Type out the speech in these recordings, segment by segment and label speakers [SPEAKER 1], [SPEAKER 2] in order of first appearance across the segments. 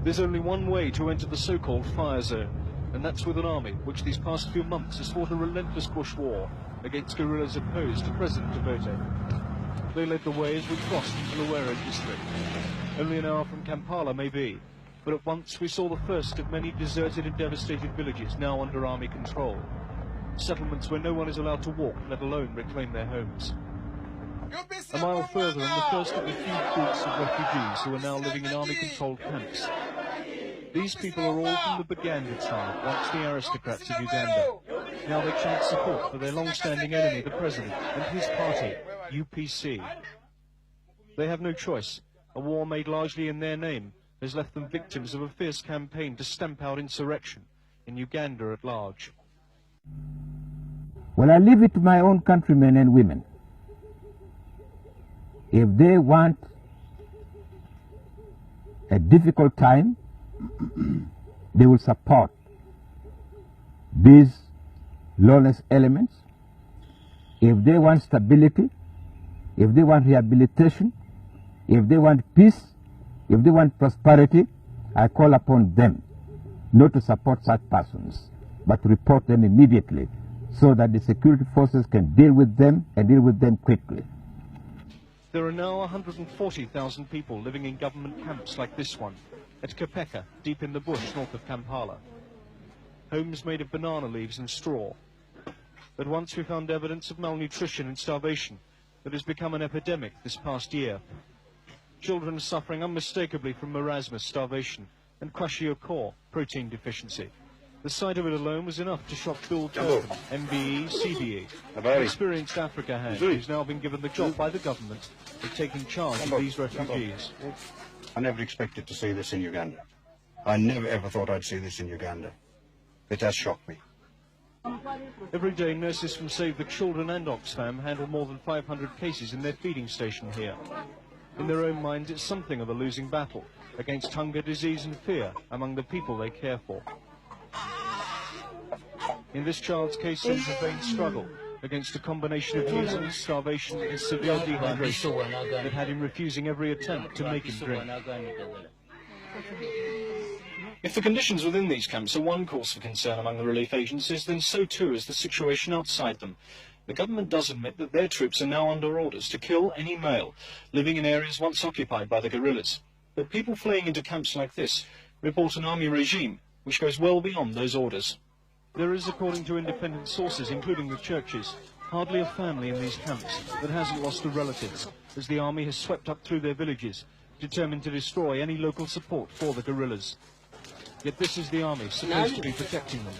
[SPEAKER 1] There's only one way to enter the so-called fire zone, and that's with an army which these past few months has fought a relentless bush war against guerrillas opposed to President Obote. They led the way as we crossed the Luwero district. Only an hour from Kampala, maybe, but at once we saw the first of many deserted and devastated villages now under army control. Settlements where no one is allowed to walk, let alone reclaim their homes. A mile further, and the first of the few groups of refugees who are now living in army-controlled camps. These people are all from the Baganda tribe, once the aristocrats of Uganda. Now they chant support for their long-standing enemy, the president, and his party, UPC. They have no choice. A war made largely in their name has left them victims of a fierce campaign to stamp out insurrection in Uganda at large.
[SPEAKER 2] Well, I leave it to my own countrymen and women. If they want a difficult time, they will support these lawless elements. If they want stability, if they want rehabilitation, if they want peace, if they want prosperity, I call upon them not to support such persons, but to report them immediately so that the security forces can deal with them and deal with them quickly.
[SPEAKER 1] There are now 140,000 people living in government camps like this one, at Kopeka, deep in the bush north of Kampala. Homes made of banana leaves and straw. But once we found evidence of malnutrition and starvation that has become an epidemic this past year. Children suffering unmistakably from marasmus, starvation, and kwashiorkor, protein deficiency. The sight of it alone was enough to shock Bill Turpin, MBE, CBE, an experienced Africa hand who's now been given the job by the government of taking charge of these refugees.
[SPEAKER 3] I never expected to see this in Uganda. I never ever thought I'd see this in Uganda. It has shocked me.
[SPEAKER 1] Every day, nurses from Save the Children and Oxfam handle more than 500 cases in their feeding station here. In their own minds, it's something of a losing battle against hunger, disease and fear among the people they care for. In this child's case, seems a vain struggle against a combination of measles, starvation and severe dehydration that had him refusing every attempt to make him drink. If the conditions within these camps are one cause for concern among the relief agencies, then so too is the situation outside them. The government does admit that their troops are now under orders to kill any male living in areas once occupied by the guerrillas. But people fleeing into camps like this report an army regime which goes well beyond those orders. There is, according to independent sources, including the churches, hardly a family in these camps that hasn't lost a relative, as the army has swept up through their villages, determined to destroy any local support for the guerrillas. Yet this is the army supposed to be protecting them.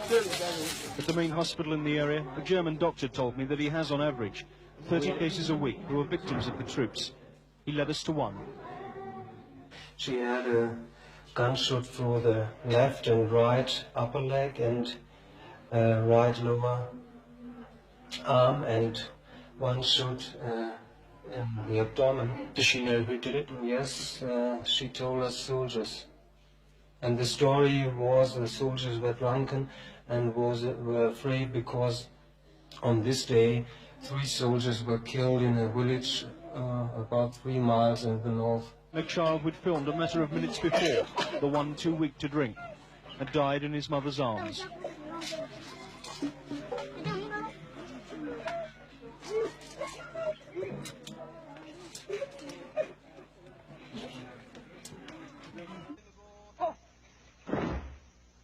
[SPEAKER 1] At the main hospital in the area, a German doctor told me that he has on average 30 cases a week who are victims of the troops. He led us to one.
[SPEAKER 4] She had a gunshot through the left and right upper leg and right lower arm and one shot in the abdomen.
[SPEAKER 1] Does she know who did it?
[SPEAKER 4] Yes, she told us soldiers. And the story was the soldiers were drunken and were afraid because on this day 3 soldiers were killed in a village about 3 miles in the north.
[SPEAKER 1] A child we'd filmed a matter of minutes before, the one too weak to drink, had died in his mother's arms.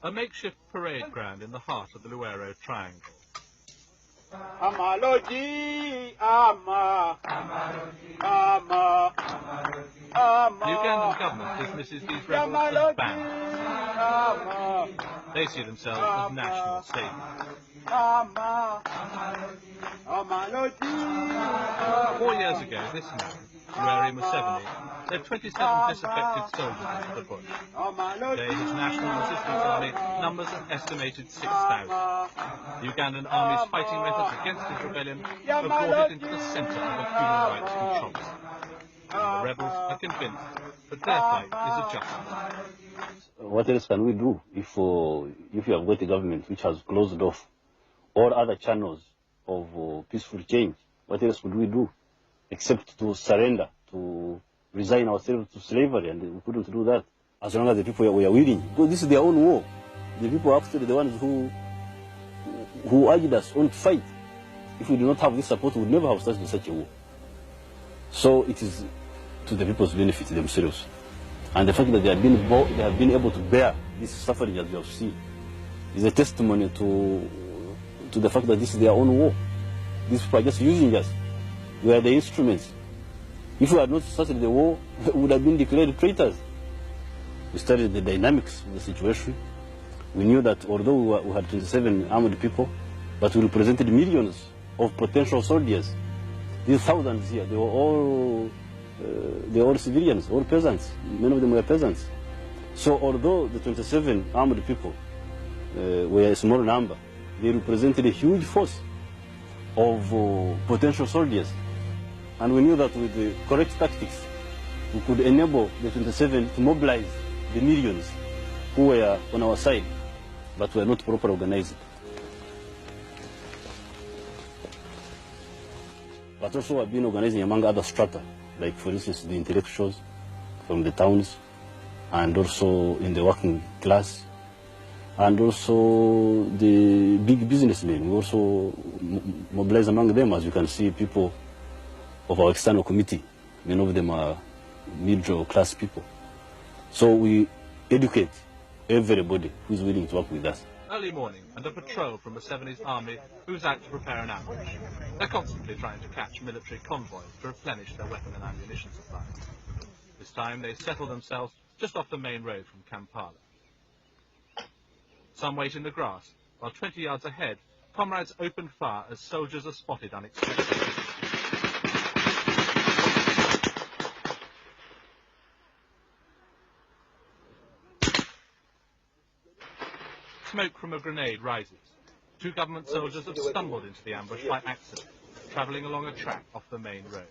[SPEAKER 5] A makeshift parade ground in the heart of the Luwero Triangle. The Ugandan government dismisses these rebels as bands. They see themselves as national statements. 4 years ago, this man, Yoweri Museveni, led 27 disaffected soldiers into the bush. Today, his National Resistance Army numbers an estimated 6,000. The Ugandan army's fighting methods against this rebellion have brought it into the centre of a human rights controversy. The rebels are convinced that their fight is a just one.
[SPEAKER 6] What else can we do if you have got a government which has closed off all other channels of peaceful change? What else could we do except to surrender, to resign ourselves to slavery, and we couldn't do that. as long as the people were willing. Because this is their own war. The people are actually the ones who urged us on to fight. If we do not have this support, we would never have started such a war. So it is to the people's benefit themselves. And the fact that they have been able to bear this suffering as you have seen is a testimony to the fact that this is their own war. These people are just using us. We are the instruments. If we had not started the war, we would have been declared traitors. We studied the dynamics of the situation. We knew that although we had 27 armed people, but we represented millions of potential soldiers. These thousands here, they were all civilians, all peasants. Many of them were peasants. So although the 27 armed people were a small number, they represented a huge force of potential soldiers. And we knew that with the correct tactics, we could enable the 27 to mobilize the millions who were on our side, but were not properly organized. But also have been organizing among other strata, like for instance the intellectuals from the towns, and also in the working class, and also the big businessmen. We also mobilize among them, as you can see, people of our external committee. Many of them are middle class people. So we educate everybody who is willing to work with us.
[SPEAKER 5] Early morning, and a patrol from Museveni's army moves out to prepare an ambush. They're constantly trying to catch military convoys to replenish their weapon and ammunition supplies. This time they settle themselves just off the main road from Kampala. Some wait in the grass, while 20 yards ahead, comrades open fire as soldiers are spotted unexpectedly. Smoke from a grenade rises. Two government soldiers have stumbled into the ambush by accident, travelling along a track off the main road.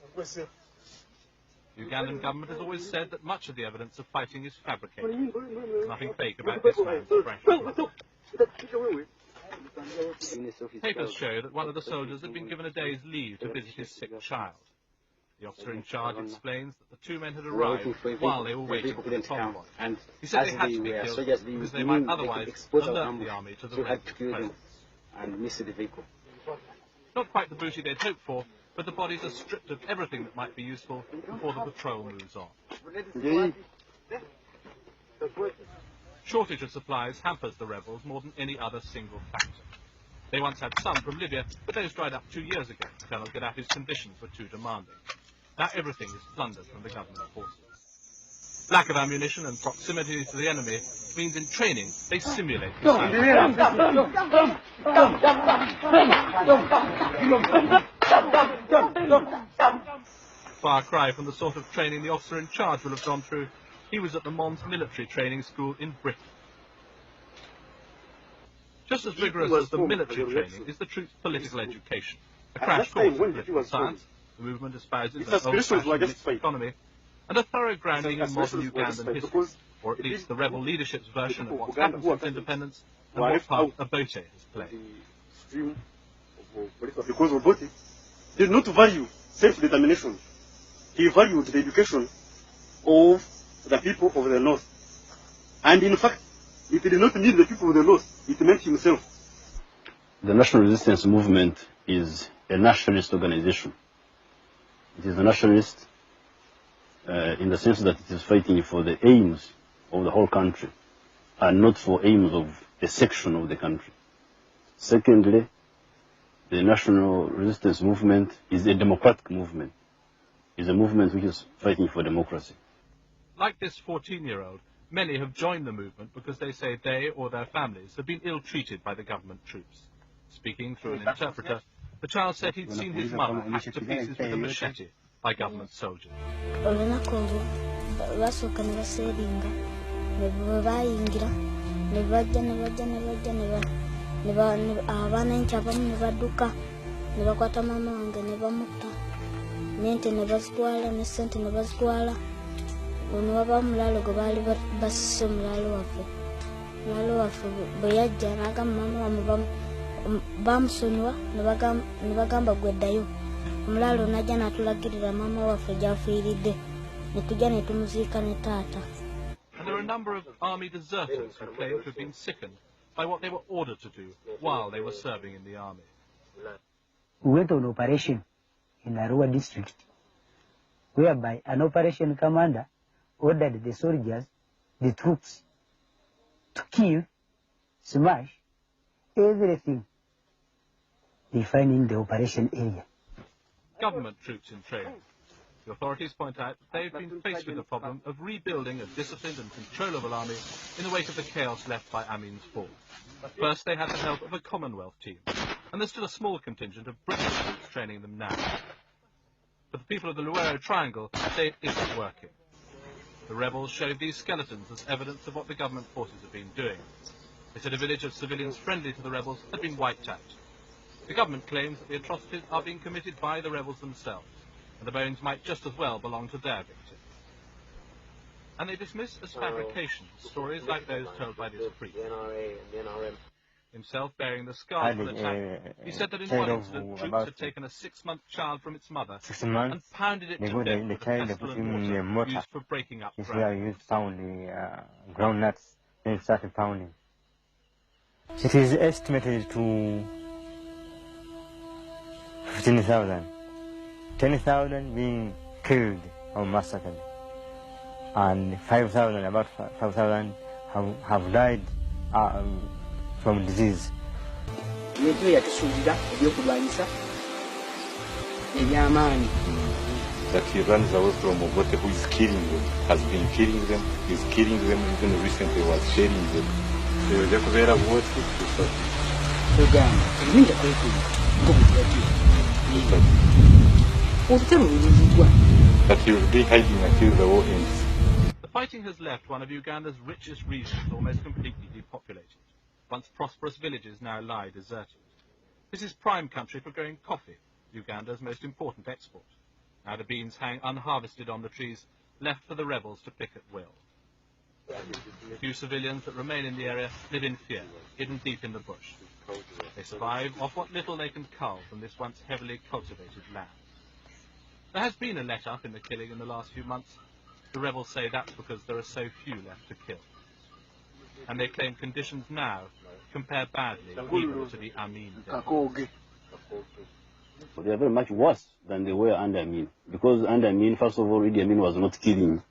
[SPEAKER 5] The Ugandan government has always said that much of the evidence of fighting is fabricated. There's nothing fake about this man's fresh blood. Papers show that one of the soldiers had been given a day's leave to visit his sick child. The officer in charge explains that the two men had arrived while they were waiting for the convoy. He said they had to be killed because they might otherwise alert the army to the presence. Not quite the booty they'd hoped for, but the bodies are stripped of everything that might be useful before the patrol moves on. Shortage of supplies hampers the rebels more than any other single factor. They once had some from Libya, but those dried up 2 years ago. Colonel Gaddafi's conditions were too demanding. Now everything is plundered from the government forces. Lack of ammunition and proximity to the enemy means in training they simulate the far cry from the sort of training the officer in charge will have gone through. He was at the Mons Military Training School in Britain. Just as rigorous as the military training is the troops' political education. A crash course in political science, the movement espouses an old-fashioned mixed economy, and a thorough grounding in modern Ugandan history, or at least the rebel leadership's version of what's happened since independence and what part Obote has played.
[SPEAKER 7] Because Obote did not value self-determination. He valued the education of the people of the North. And in fact, it did not mean the people of the North, it meant himself.
[SPEAKER 6] The National Resistance Movement is a nationalist organization. It is a nationalist in the sense that it is fighting for the aims of the whole country and not for aims of a section of the country. Secondly, the National Resistance Movement is a democratic movement. It is a movement which is fighting for democracy.
[SPEAKER 5] Like this 14-year-old, many have joined the movement because they say they or their families have been ill-treated by the government troops. Speaking through an interpreter, the child said he'd seen his mother hacked to pieces with a machete by government soldiers.
[SPEAKER 8] Nibagamba gweddayo omulalo najja natulagirira mama waffe gyafiiridde netujja netumuziika ne taata.
[SPEAKER 5] And there were a number of army deserters who claimed to have been sickened by what they were ordered to do while they were serving in the army.
[SPEAKER 9] We went on operation in Arua district, whereby an operation commander ordered the soldiers, the troops, to kill, smash everything they find in the operation area.
[SPEAKER 5] Government troops in training. The authorities point out that they've been faced with the problem of rebuilding a disciplined and controllable army in the wake of the chaos left by Amin's fall. First, they had the help of a Commonwealth team, and there's still a small contingent of British troops training them now. But the people of the Luero Triangle say it isn't working. The rebels showed these skeletons as evidence of what the government forces have been doing. They said a village of civilians friendly to the rebels had been wiped out. The government claims that the atrocities are being committed by the rebels themselves, and the bones might just as well belong to their victims. And they dismiss as fabrication stories like those told by this priest. Himself bearing the scars of the attack, he said that in one incident troops had taken a 6-month child from its mother and pounded it to death with a pestle and mortar used for breaking up ground.
[SPEAKER 10] You found the groundnuts and started pounding. It is estimated to 15,000. 10,000 being killed or massacred, and 5,000, about 5,000 have died from disease.
[SPEAKER 9] That
[SPEAKER 11] he runs away from Obote, who is killing them, has been killing them, is killing them, even recently was sharing them. That he will be hiding until the war ends.
[SPEAKER 5] The fighting has left one of Uganda's richest regions almost completely depopulated. Once prosperous villages now lie deserted. This is prime country for growing coffee, Uganda's most important export. Now the beans hang unharvested on the trees, left for the rebels to pick at will. The few civilians that remain in the area live in fear, hidden deep in the bush. They survive off what little they can cull from this once heavily cultivated land. There has been a let-up in the killing in the last few months. The rebels say that's because there are so few left to kill. And they claim conditions now compare badly even to the Amin days.
[SPEAKER 6] They are very much worse than they were under Amin. Because under Amin, first of all, Idi Amin was not killing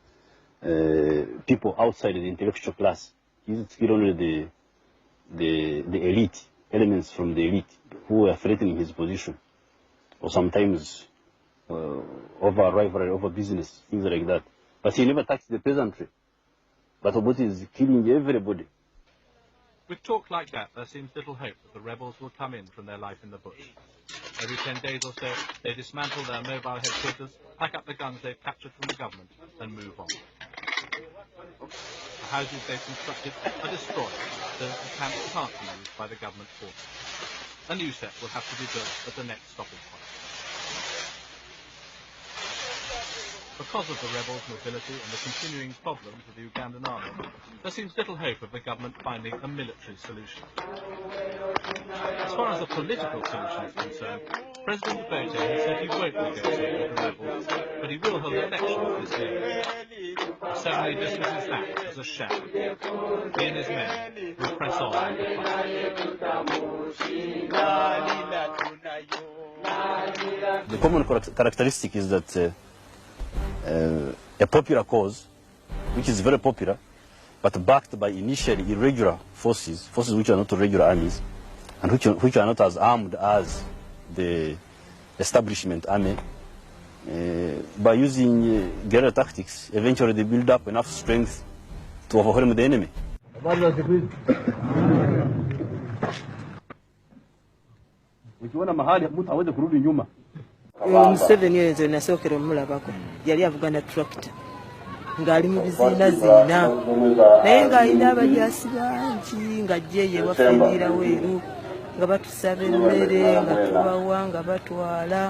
[SPEAKER 6] people outside the intellectual class. He used to kill only the elite, elements from the elite who were threatening his position. Or sometimes over rivalry, over business, things like that. But he never touched the peasantry. But Obote is killing everybody.
[SPEAKER 5] With talk like that, there seems little hope that the rebels will come in from their life in the bush. Every 10 days or so, they dismantle their mobile headquarters, pack up the guns they've captured from the government, and move on. The houses they've constructed are destroyed, so that the camps can't be used by the government forces. A new set will have to be built at the next stopping point. Because of the rebels' mobility and the continuing problems with the Ugandan army, there seems little hope of the government finding a military solution. As far as a political solution is concerned, President Obote has said he won't negotiate with the rebels, but he will hold elections this year. He certainly dismisses that as a sham. He and his men will press on with the fight.
[SPEAKER 6] The common characteristic is that a popular cause, which is very popular, but backed by initially irregular forces which are not regular armies, and which are not as armed as the establishment army, by using guerrilla tactics, eventually they build up enough strength to overwhelm the enemy.
[SPEAKER 12] Museveni oyo nze nasookera omulabako yali avuga na tractor ng'ali mu biziinaziina naye ng'alina abajaasi bangi ng'ajja eyo ewaffe embiira weeru nga batusaba emmere nga tubawa nga batwala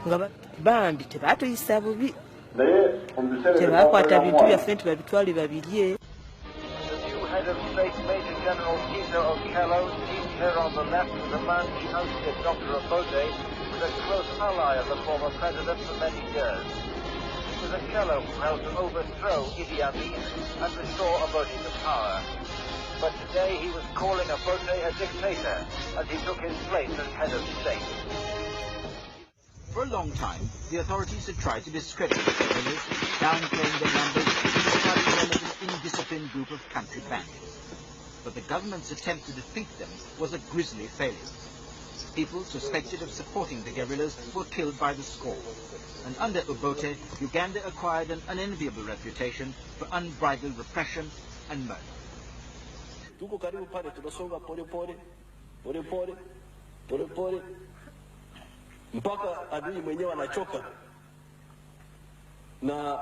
[SPEAKER 12] nga bambi tebaatuyisa bubi tebaakwata bintu byaffe nti babitwale babirye.
[SPEAKER 13] Head of State Major General Kizza Okello, seated there on the left is the man he hosted, Dr. Obote, was a close ally of the former president for many years. was Okello who helped to overthrow Idi Amin and restore Obote to power. But today he was calling Obote a dictator as he took his place as head of state.
[SPEAKER 14] For a long time, the authorities had tried to discredit the guerrillas, downplaying their numbers and describing them as an indisciplined group of country bandits. But the government's attempt to defeat them was a grisly failure. People suspected of supporting the guerrillas were killed by the score. And under Obote, Uganda acquired an unenviable reputation for unbridled repression and murder.
[SPEAKER 6] Tuko karibu pale, tunasonga pole pole, pole pole, pole pole, mpaka adui mwenyewe anachoka na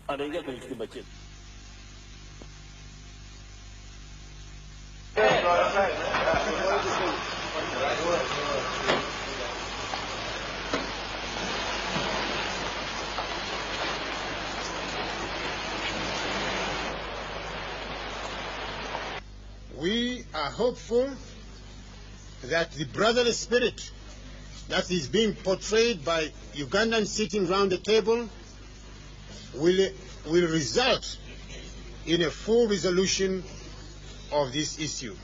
[SPEAKER 6] anaingia kwenye kitimba chetu.
[SPEAKER 15] We are hopeful that the brotherly spirit that is being portrayed by Ugandans sitting round the table will result in a full resolution of this issue.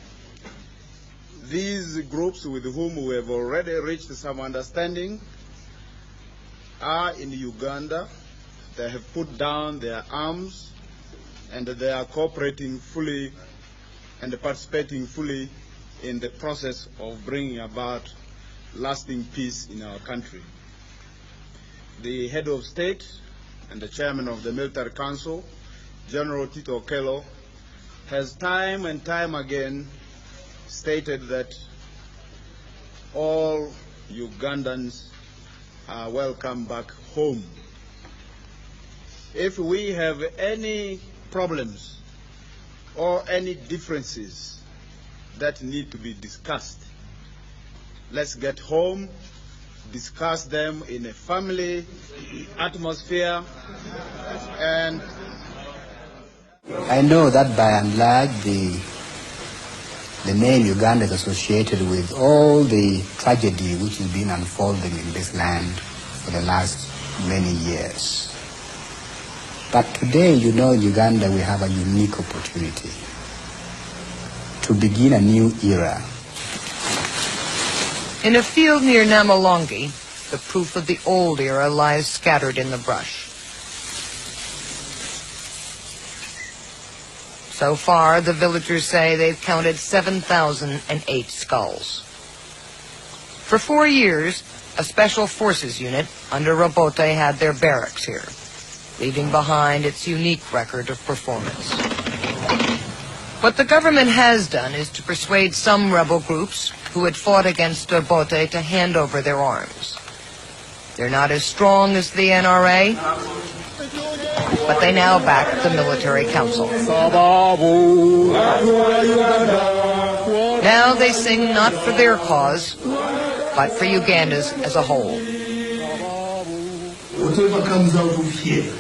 [SPEAKER 16] These groups with whom we have already reached some understanding are in Uganda. They have put down their arms and they are cooperating fully and participating fully in the process of bringing about lasting peace in our country. The head of state and the chairman of the military council, General Tito Okello, has time and time again stated that all Ugandans are welcome back home. If we have any problems or any differences that need to be discussed, let's get home, discuss them in a family atmosphere, and
[SPEAKER 17] I know that by and large the name Uganda is associated with all the tragedy which has been unfolding in this land for the last many years. But today, you know, in Uganda we have a unique opportunity to begin a new era.
[SPEAKER 18] In a field near Namalongi, the proof of the old era lies scattered in the brush. So far, the villagers say they've counted 7,008 skulls. For 4 years, a special forces unit under Obote had their barracks here, leaving behind its unique record of performance. What the government has done is to persuade some rebel groups who had fought against Obote to hand over their arms. They're not as strong as the NRA, but they now back the military council. Now they sing not for their cause, but for Uganda's as a whole.
[SPEAKER 19] Whatever comes out of here,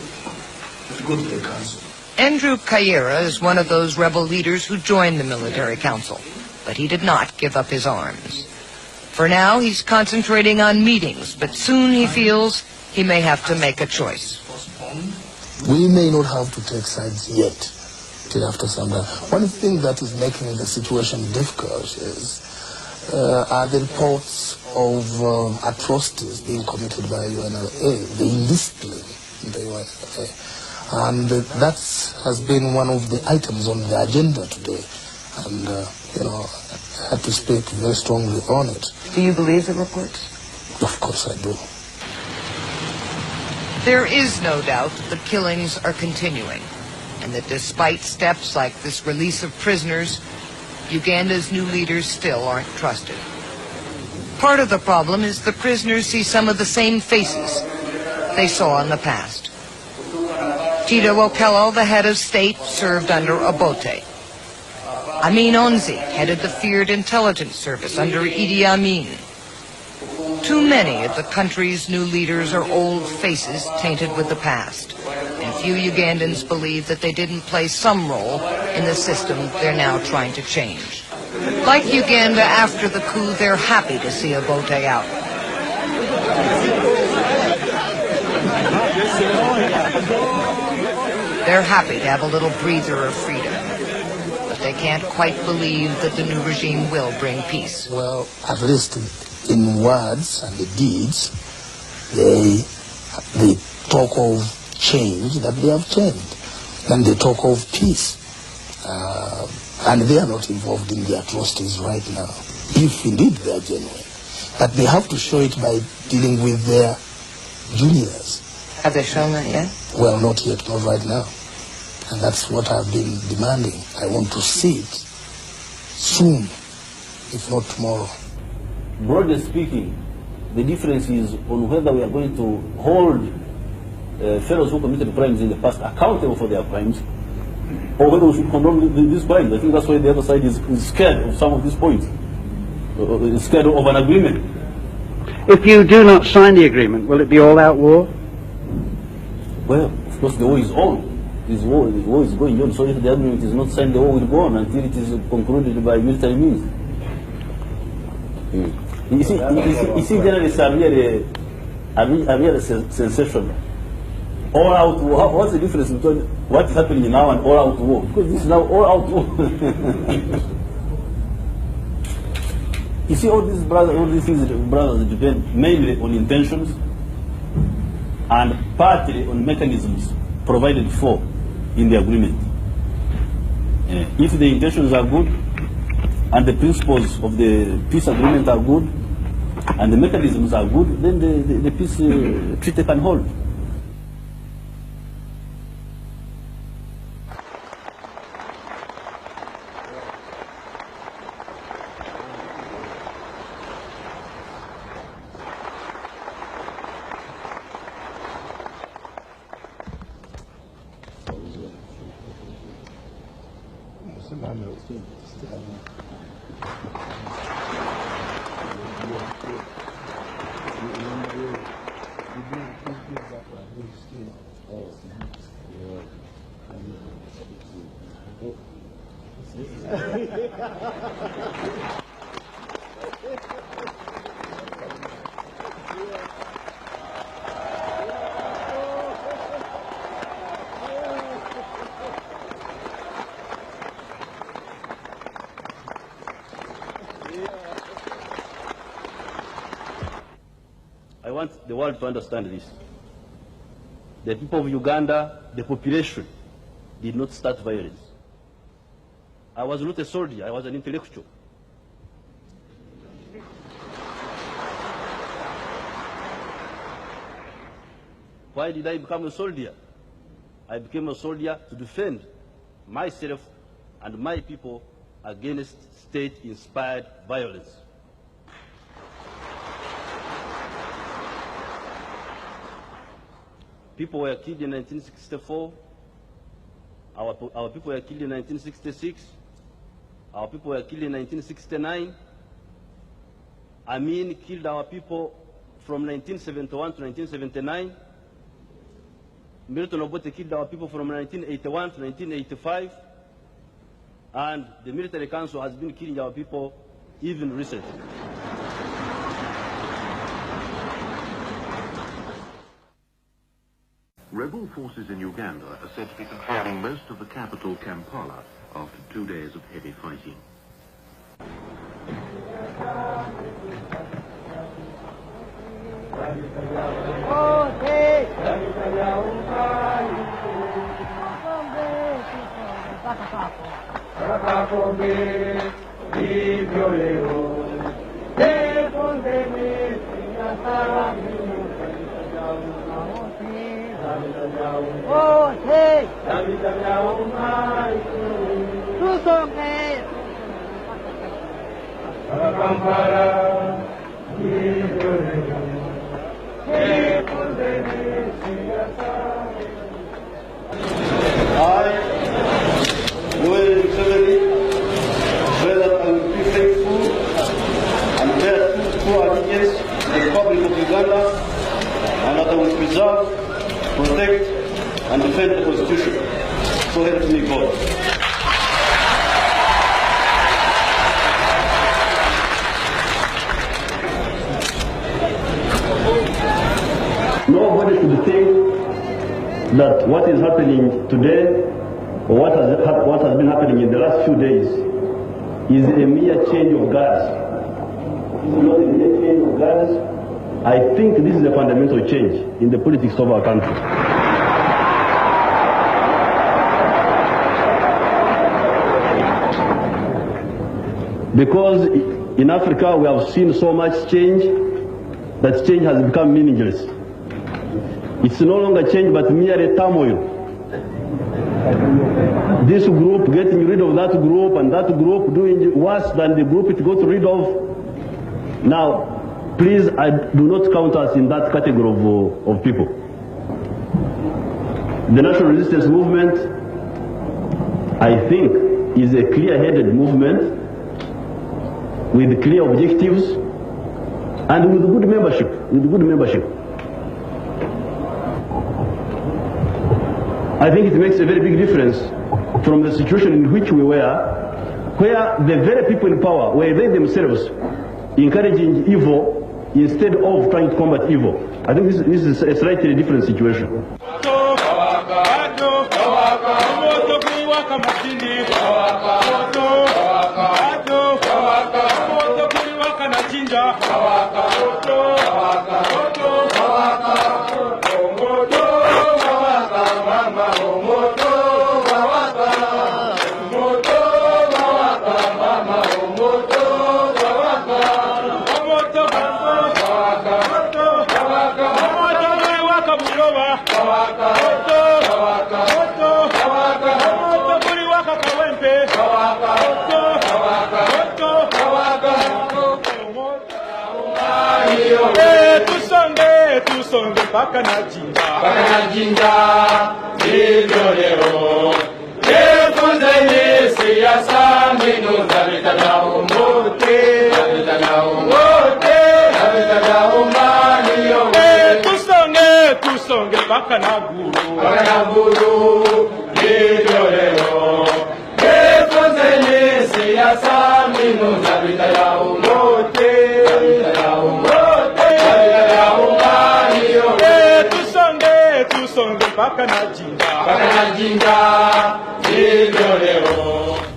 [SPEAKER 19] go to the council.
[SPEAKER 18] Andrew Kayira is one of those rebel leaders who joined the military council, but he did not give up his arms. For now, he's concentrating on meetings, but soon he feels he may have to make a choice.
[SPEAKER 19] We may not have to take sides yet, till after some time. One thing that is making the situation difficult is are the reports of atrocities being committed by UNLA, the indiscipline in the UNLA. And that has been one of the items on the agenda today. And, you know, I had to speak very strongly on it.
[SPEAKER 18] Do you believe the reports?
[SPEAKER 19] Of course I do.
[SPEAKER 18] There is no doubt the killings are continuing, and that despite steps like this release of prisoners, Uganda's new leaders still aren't trusted. Part of the problem is the prisoners see some of the same faces they saw in the past. Tito Okello, the head of state, served under Obote. Amin Onzi headed the feared intelligence service under Idi Amin. Too many of the country's new leaders are old faces tainted with the past, and few Ugandans believe that they didn't play some role in the system they're now trying to change. Like Uganda after the coup, they're happy to see Obote out. They're happy to have a little breather of freedom, but they can't quite believe that the new regime will bring peace.
[SPEAKER 19] Well, at least in words and the deeds, they talk of change, that they have changed. And they talk of peace. And they are not involved in the atrocities right now, if indeed they are genuine. But they have to show it by dealing with their juniors.
[SPEAKER 18] Have they shown that yet?
[SPEAKER 19] Well, not yet, not right now. And that's what I've been demanding. I want to see it soon, if not tomorrow.
[SPEAKER 6] Broadly speaking, the difference is on whether we are going to hold fellows who committed crimes in the past accountable for their crimes, or whether we should condone these crimes. I think that's why the other side is scared of some of these points, is scared of an agreement.
[SPEAKER 20] If you do not sign the agreement, will it be all-out war?
[SPEAKER 6] Well, of course, the war is on. This war is going on. So if the agreement is not signed, the war will go on until it is concluded by military means. You see, journalists are really sensational. All-out war. What's the difference between what's happening now and all-out war? Because this is now all-out war. You see, all these things, brothers, depend mainly on intentions and partly on mechanisms provided for in the agreement. If the intentions are good and the principles of the peace agreement are good and the mechanisms are good, then the peace treaty can hold. I want the world to understand this. The people of Uganda, the population, did not start violence. I was not a soldier, I was an intellectual. Why did I become a soldier? I became a soldier to defend myself and my people against state-inspired violence. People were killed in 1964. Our people were killed in 1966. Our people were killed in 1969. Amin killed our people from 1971 to 1979. Milton Obote killed our people from 1981 to 1985. And the military council has been killing our people even recently.
[SPEAKER 21] Rebel forces in Uganda are said to be controlling most of the capital, Kampala, after 2 days of heavy fighting.
[SPEAKER 6] Protect and defend the Constitution. So help me God. Nobody should think
[SPEAKER 2] that what is happening today, or what has been happening in the last few days, is a mere change of guards. It's not a mere change of guards. I think this is a fundamental change in the politics of our country. Because in Africa we have seen so much change that change has become meaningless. It's no longer change but merely turmoil. This group getting rid of that group and that group doing worse than the group it got rid of. Now, please, I do not count us in that category of people. The National Resistance Movement, I think, is a clear-headed movement with clear objectives and with good membership. I think it makes a very big difference from the situation in which we were, where the very people in power were they themselves encouraging evil instead of trying to combat evil. I think this is a slightly different situation.
[SPEAKER 22] Tusonge paka na jinja hivyo leo yefunzeni siasa mbinu za mitandao mote tusonge paka na guru hivyo leo yefunzeni siasa mbinu za mitandao mote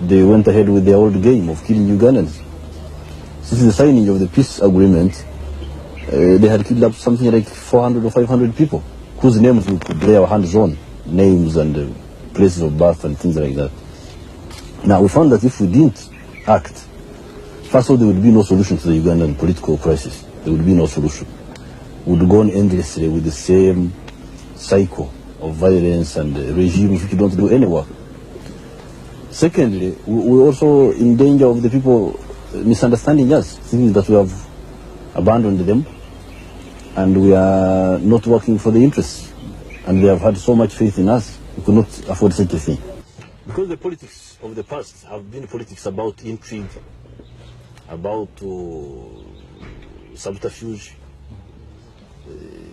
[SPEAKER 6] They went ahead with their old game of killing Ugandans. Since the signing of the peace agreement, they had killed up something like 400 or 500 people, whose names we could lay our hands on, names and places of birth and things like that. Now, we found that if we didn't act, first of all, there would be no solution to the Ugandan political crisis. There would be no solution. We would go on endlessly with the same cycle of violence and regimes which don't do any work. Secondly, we're also in danger of the people misunderstanding us, thinking that we have abandoned them and we are not working for the interests. And they have had so much faith in us, we could not afford such a thing. Because the politics of the past have been politics about intrigue, about subterfuge.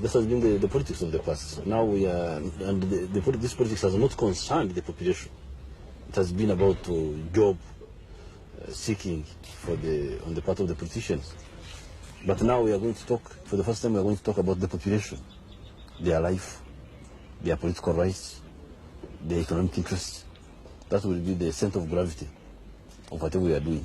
[SPEAKER 6] This has been the politics of the past. Now we are, and this politics has not concerned the population. It has been about job seeking on the part of the politicians. But now we are going to talk, for the first time we are going to talk about the population, their life, their political rights, their economic interests. That will be the center of gravity of whatever we are doing.